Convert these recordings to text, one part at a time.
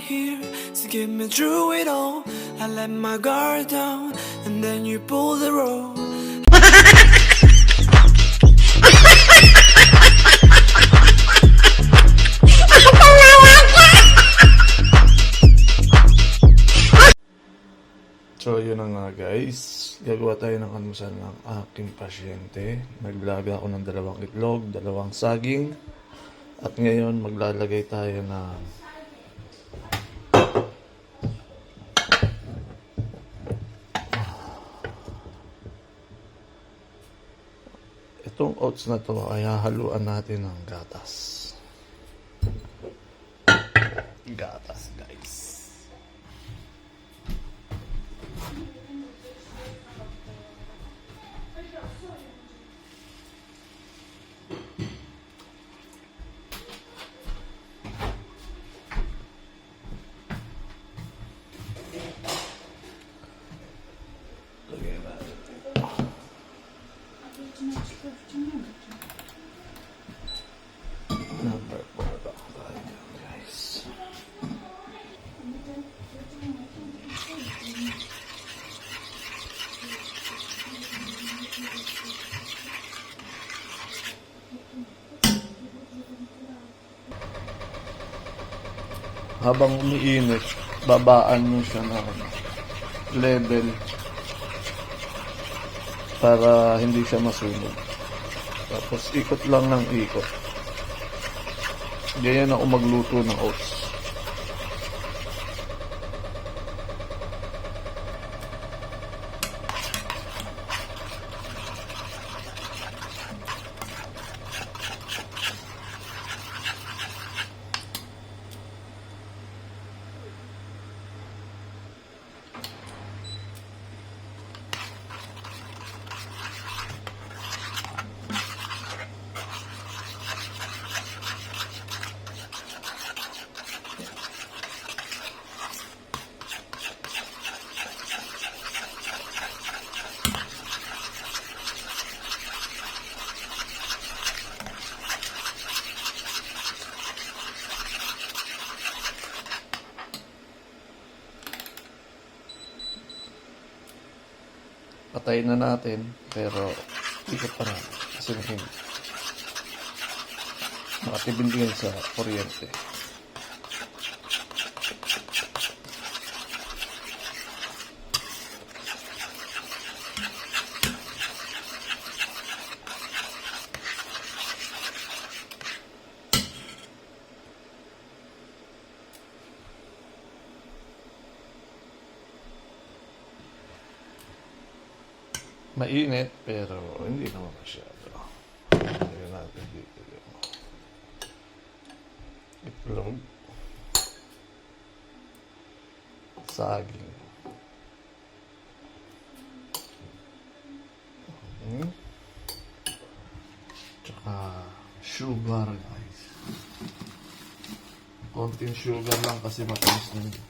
here to get me through it all. I let my guard down, and then you pull the rope. So yun na nga guys, gagawa tayo ng almusal ng aking pasyente. Naglaga ako ng 2 itlog, 2 saging. At ngayon maglalagay tayo ng itong oats na to ay hahaluan natin ng gatas. Gatas guys. Number 4 ba tayo guys. Habang umiinit, babaan mo siya ng level para hindi siya masunog. Tapos ikot lang ng ikot. Ganyan ako magluto ng oats. Patayin na natin, pero ikot pa natin kasi makatibin din sa kuryente. Mainit, pero hindi naman masyado. Lagyan natin dito yung itlog, saging, tsaka sugar guys. Konting sugar lang kasi matamis na yun.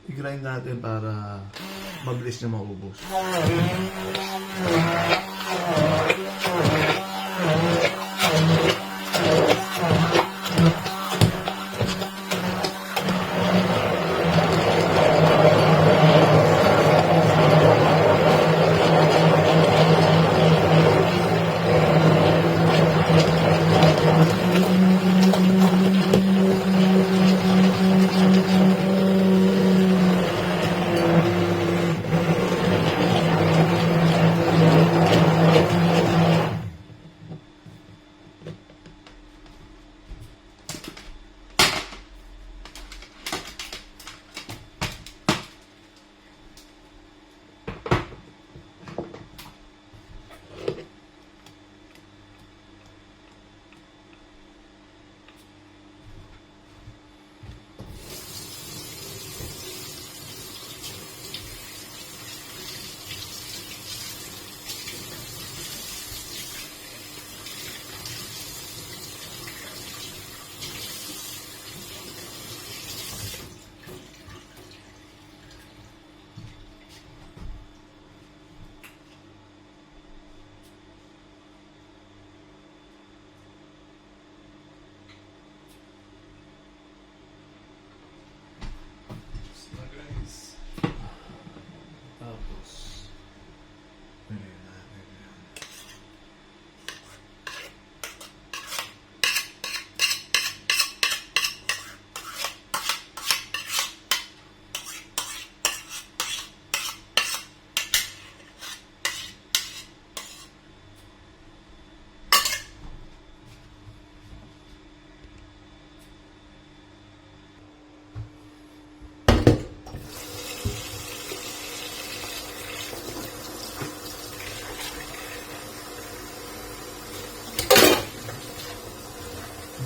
I-grind natin para mabilis na maubos.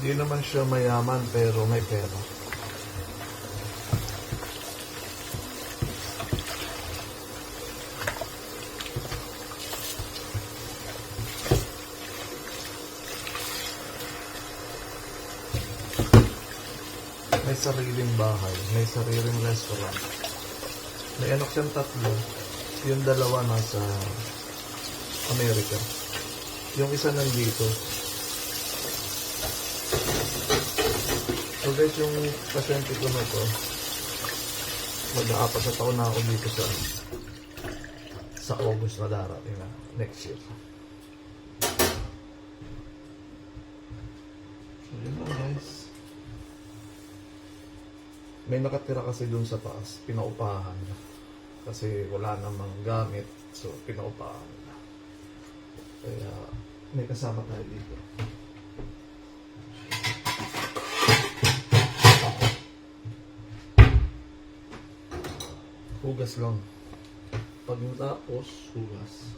Hindi naman siya mayaman pero may pera. May sariling bahay, may sariling restaurant. May anak siyang tatlo. Yung dalawa nasa Amerika. Yung isa nandito. So guys, yung pasyente ko na to, mag-aapat na taon na ako dito sa August na darating na next year. So yun lang guys. May nakatira kasi dun sa taas, pinaupahan. Kasi wala namang gamit, so pinaupahan. Kaya may kasama tayo dito. Hugas lang. Pag natapos, hugas.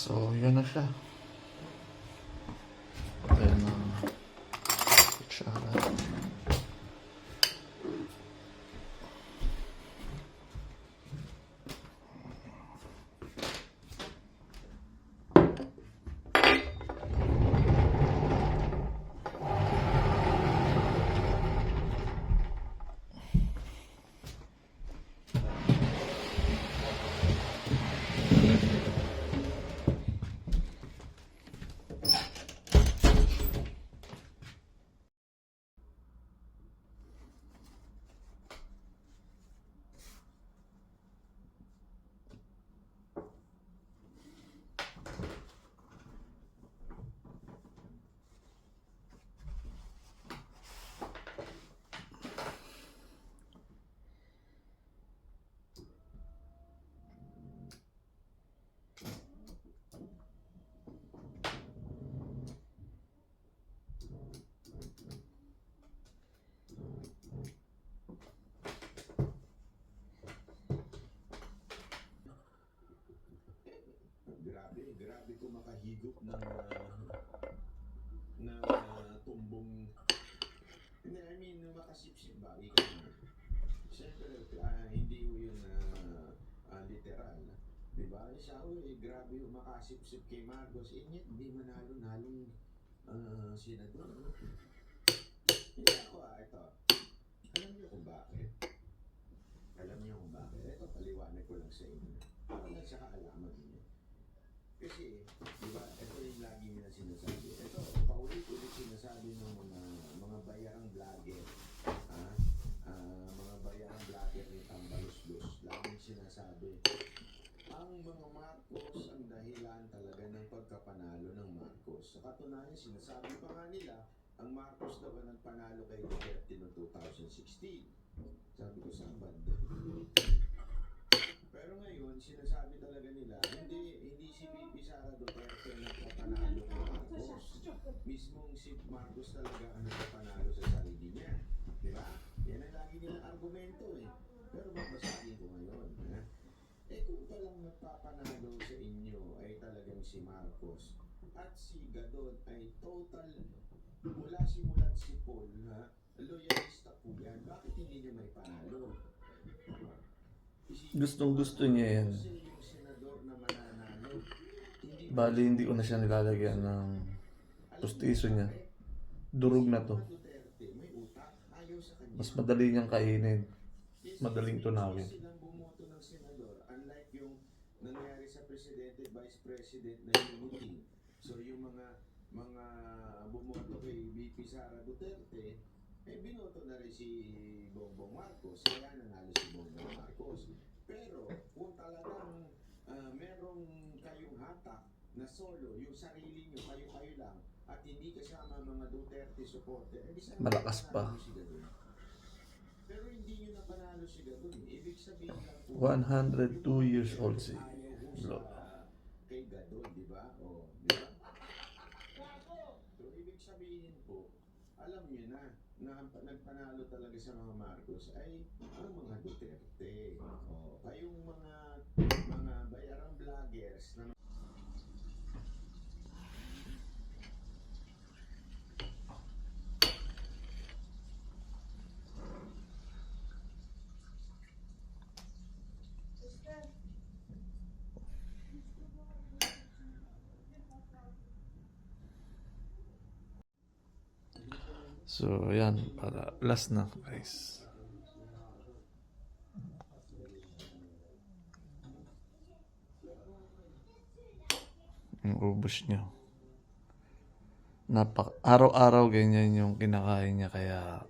So, yun na siya. Patay na kutsara. Grabe ko makahigop ng tumbong. Hindi, I mean, makasipsip ba? Ikaw na. Siyempre, hindi ko yun literal. Diba? Siya ko grabe yung makasipsip kay Marcos. Yet, hindi manalo-nalong senador. Hindi ako ito. Alam niyo kung bakit? Ito, paliwanag ko lang sa inyo. Para lang sa kaalaman niyo. Kasi, di ba, ito yung lagi nila sinasabi. Ito, paulit-ulit sinasabi ng mga bayarang vlogger. Mga bayarang vlogger ni Tambaluslos. Laging sinasabi, ang mga Marcos ang dahilan talaga ng pagkapanalo ng Marcos. Sa katunayan, sinasabi pa nga nila, ang Marcos daw ang nagpanalo kay Duterte noong 2016. Sabi ko, saan banda? Pero ngayon, sinasabi talaga nila, hindi si VP Sara Duterte ang nagpapanalo kay Marcos. Mismong si Marcos talaga ang nagpapanalo sa sarili niya. Di ba? Yan ang lagi nilang argumento eh. Pero babasahin ko ngayon. Kung palang nagpapanalo sa inyo ay talagang si Marcos at si Gadon ay total, mula simulat si Paul, loyalista po yan. Bakit hindi niyo may panalo? Gustong gusto niya yan. Bali, hindi ko na siya nilalagyan ng pustiso niya. Durog na to. Mas madali niyang kainin. Madaling tunawin. Unlike yung nangyari sa presidente, vice president na unity. So yung mga bumoto kay VP Sara Duterte, binoto na rin si Bongbong Marcos. Kaya nanalo si Bongbong Marcos. Pero kung talagang merong kayong hatak na solo, yung sarili nyo, kayo-kayo lang, at hindi kasama mga Duterte supporter, eh, di sana Malakas pa. panalo sila dun. Pero hindi nyo na panalo sila dun. Ibig sabihin lang po, 102 years old si ayaw ko Lord. kay Gadol, di ba? O, di ba? So, ibig sabihin po, alam nyo na nagpanalo talaga sa mga Marcos ay ang mga Duterte. O, kayong mga bayarang vloggers na So, yan. Para last na, guys. Yung ubos nyo. Araw-araw ganyan yung kinakain niya. Kaya,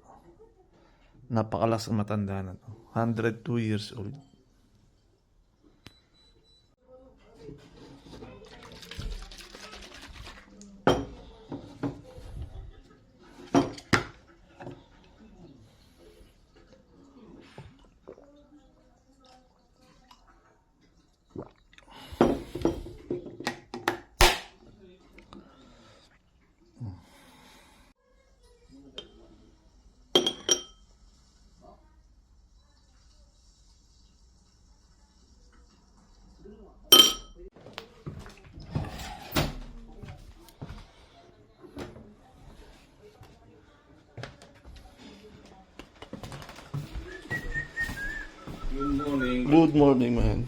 napakalas matanda na to. 102 years old. Good morning, man.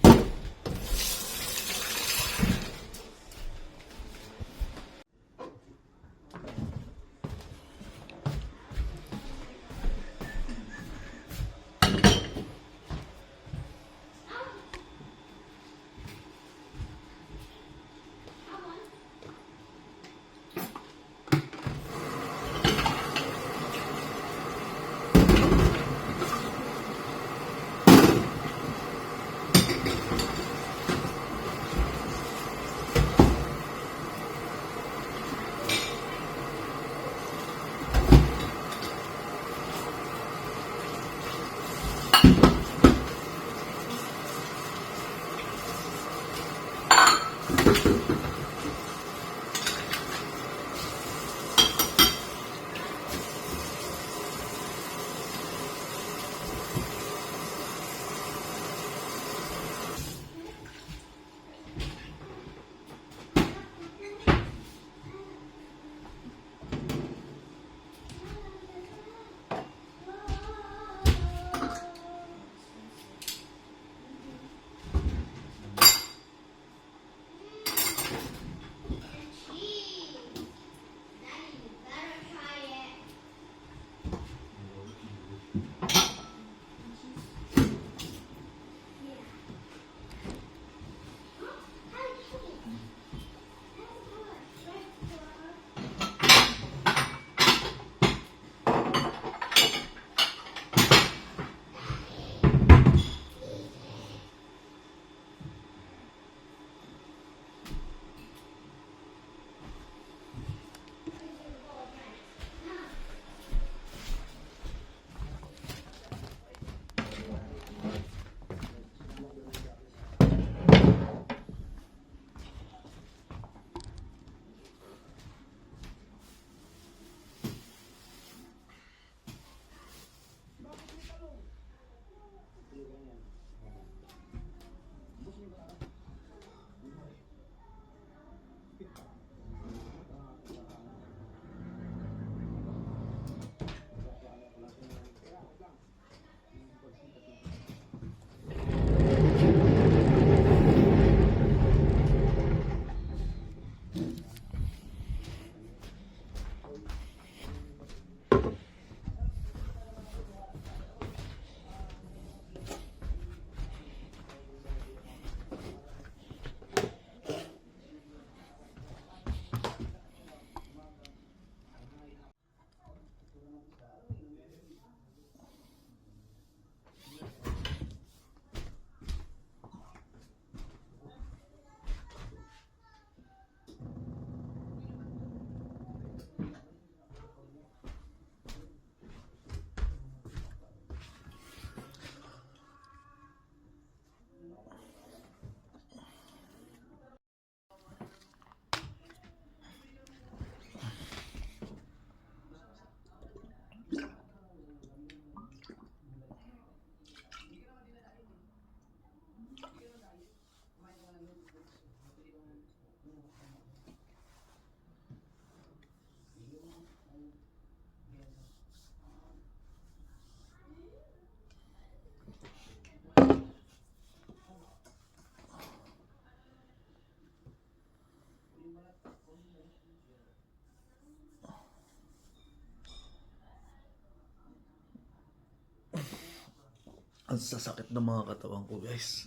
Ang sasakit ng mga katawan ko, guys.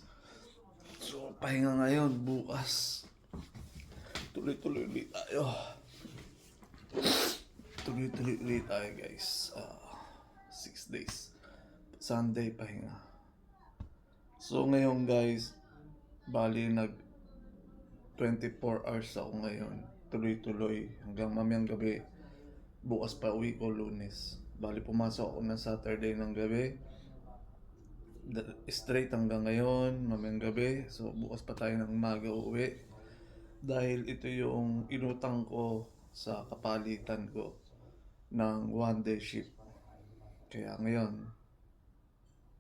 So, pahinga ngayon, bukas. Tuloy-tuloy ulit tayo. Tuloy-tuloy ulit tayo, guys. 6 days. Sunday, pahinga. So, ngayon, guys, bali 24 hours ako ngayon. Tuloy-tuloy hanggang mamayang gabi. Bukas pa uwi ko, Lunes. Bali, pumasok ako na Saturday ng gabi. Straight hanggang ngayon, mamayang gabi. So, bukas pa tayo ng umaga uuwi. Dahil ito yung inutang ko sa kapalitan ko ng 1-day shift. Kaya ngayon,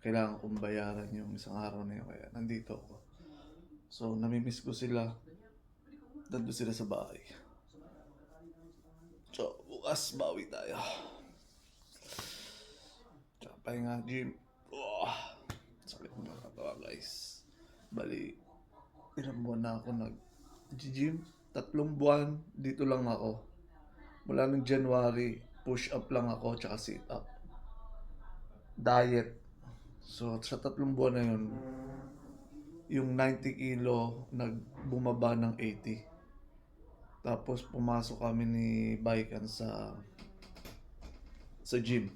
kailangan kong bayaran yung isang araw na yun. Kaya nandito ako. So, namimiss ko sila. Nandun sila sa bahay. So, bukas bawi tayo. Tsaka pahinga, gym. Sakit mo na katawa, guys. Bali, ilang buwan na ako nag-gym. 3 buwan, dito lang ako. Mula nung January, push up lang ako, tsaka sit up. Diet. So, sa 3 buwan na yun, yung 90 kilo, nagbumaba ng 80. Tapos, pumasok kami ni Baikan sa gym.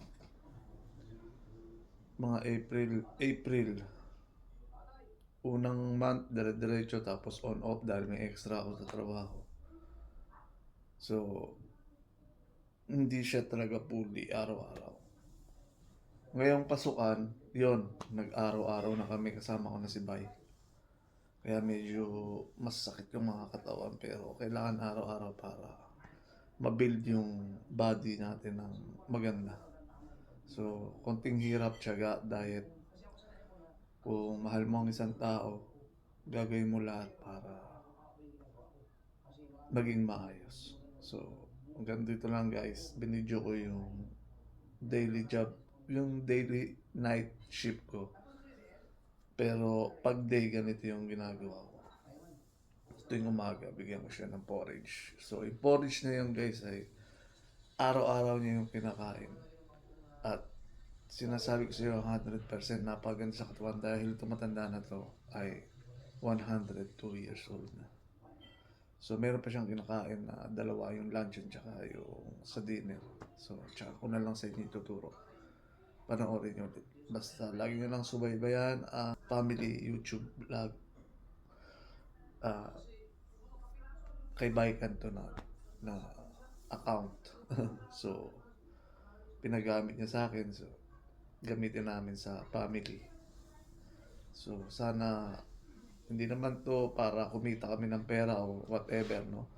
Mga April. Unang month, dire-diretso, tapos on-off dahil may extra ako sa trabaho. So, hindi siya talaga fully araw-araw. Ngayong pasukan, yon nag-araw-araw na kami, kasama ko na si Bay. Kaya medyo masakit yung mga katawan, pero kailangan araw-araw para mabuild yung body natin ng maganda. So, konting hirap, tiyaga, diet. Kung mahal mo ang isang tao, gagawin mo lahat para maging maayos. So, hanggang dito lang, guys. Binidyo ko yung daily job, yung daily night shift ko. Pero pag day, ganito yung ginagawa ko. Tuwing umaga, bigyan ko siya ng porridge. So, yung porridge na yun, guys, ay araw-araw niya yung kinakain. At sinasabi ko sa iyo, 100% napaganda sa katawan dahil tumatanda na to ay 102 years old na. So, meron pa siyang kinakain na 2, yung luncheon tsaka yung sa dinner. So, tsaka ko na lang sa inyo ituturo. Panoorin nyo ulit. Basta, lagi nyo lang subaybayan ang family YouTube vlog. Kay Baikan to na account. So, pinagamit niya sa akin. So, gamitin namin sa family. So, sana hindi naman to para kumita kami ng pera o whatever, no?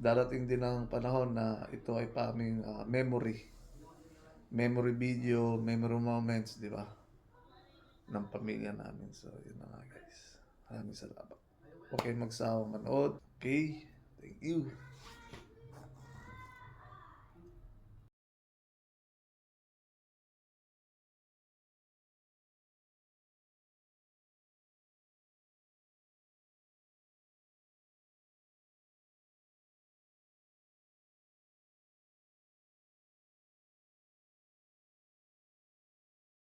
Darating din ang panahon na ito ay paming memory video, memory moments, di ba? Ng pamilya namin. So, yun na nga, guys. Maraming salamat. Okay, magsawang manood. Okay? Thank you.